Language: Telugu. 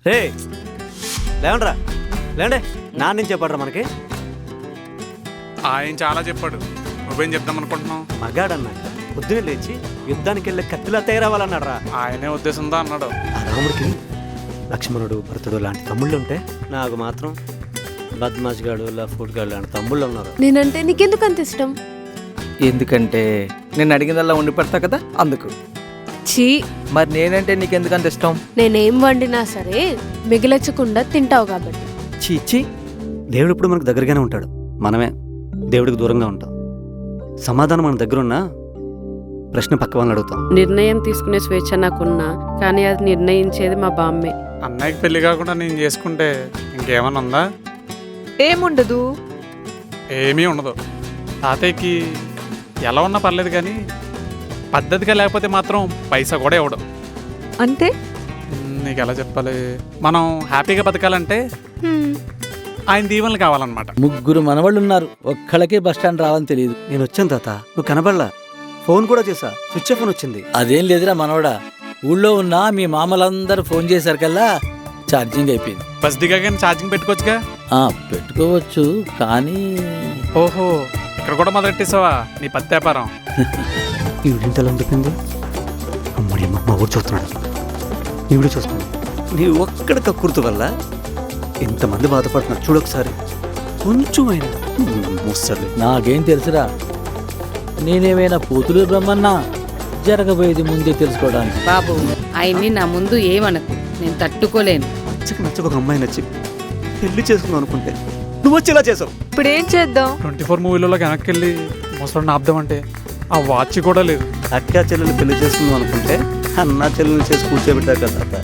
రే లేవండ్రా లేండే నాన్న నుంచి చెప్పాడ్రా మనకి. ఆయన చాలా చెప్పాడు, నువ్వేం చెప్దాం అనుకుంటున్నావు? మగాడన్నాక పొద్దునే లేచి యుద్ధానికి వెళ్ళే కత్తిలా తయారవ్వాలన్నాడు రా. ఆయనే ఉద్దేశంతో అన్నాడు. ఆ రాముడికి లక్ష్మణుడు భరతుడు లాంటి తమ్ముళ్ళు ఉంటే నాకు మాత్రం బద్మాష్ గాడు లఫ్ట్ గాడు లాంటి తమ్ముళ్ళు ఉన్నారు. నేనంటే నీకెందుకు అంత ఇష్టం? ఎందుకంటే నేను అడిగిందల్లా వండి పెడతా కదా అందుకు. ఛీ, మరి నేనంటే నీకెందుకంత ఇష్టం? నేనేం వండినా సరే మిగిలచ్చకుండా తింటావు కాబట్టి. చీచి, దేవుడు ఇప్పుడు మనకు దగ్గరగానే ఉంటాడు, మనమే దేవుడికి దూరంగా ఉంటాం. సమాధానం మన దగ్గర ఉన్నా ప్రశ్న పక్క వాళ్ళని అడుగుతాం. నిర్ణయం తీసుకునే స్వేచ్ఛ నాకున్నా, కానీ అది నిర్ణయించేది మా బామ్మే. అన్నయ్యకి పెళ్లి కాకుండా నేను చేసుకుంటే ఇంకేమన్నా ఉందా? ఏముండదు. ఏమీ ఉండదు. తాతయ్యకి ఎలా ఉన్నా పర్లేదు, కానీ పద్ధతిగా లేకపోతే మాత్రం పైసా కూడా ఇవ్వడం. అంతే. నీకు ఎలా చెప్పాలి, మనం హ్యాపీగా బతకాలంటే ఆయన దీవెనలు కావాలన్నమాట. ముగ్గురు మనవాళ్ళు ఉన్నారు, ఒక్కళ్ళకే బస్ స్టాండ్ రావాలని తెలియదు. నేను వచ్చాను తాత, నువ్వు కనబడలా. ఫోన్ కూడా చేసా, స్విచ్ ఆఫ్ అని వచ్చింది. అదేం లేదురా మనవడా, ఊళ్ళో ఉన్న మీ మామలందరూ ఫోన్ చేసరికల్లా ఛార్జింగ్ అయిపోయింది. బస్ దిగానే ఛార్జింగ్ పెట్టుకోవచ్చుగా. పెట్టుకోవచ్చు కానీ. ఓహో, ఇక్కడ కూడా మొదలెట్టేసావా నీ పత్తి వ్యాపారం? ఈవిడింత ఎలా ఉండిపోయింది? అమ్మడి అమ్మ, మా ఊరు చూస్తున్నాడు, ఈవిడ చూస్తున్నాడు. నీ ఒక్కడ కక్కుర్తు వల్ల ఇంతమంది బాధపడుతున్నారు చూడొకసారి. కొంచెం అయినా ముసలి. నాకేం తెలుసురా, నేనేమైనా పోతులు బ్రహ్మన్నా జరగబోయేది ముందే తెలుసుకోవడానికి. బాబు, ఆయన్ని నా ముందు ఏమనకు, నేను తట్టుకోలేను. నచ్చక ఒక అమ్మాయి నచ్చి పెళ్లి చేసుకుందాం అనుకుంటే నువ్వు వచ్చి ఇలా చేసావు. ఇప్పుడు ఏం చేద్దాం? 24 మూవీలలో వెనక్కి వెళ్ళి ముసలిని ఆపుదామంటే ఆ వాచ్ కూడా లేదు. అక్కా చెల్లెలు పెళ్లి చేసుకుందాం అనుకుంటే అన్నా చెల్లెలు చేసి కూర్చోబెట్టారు కదా.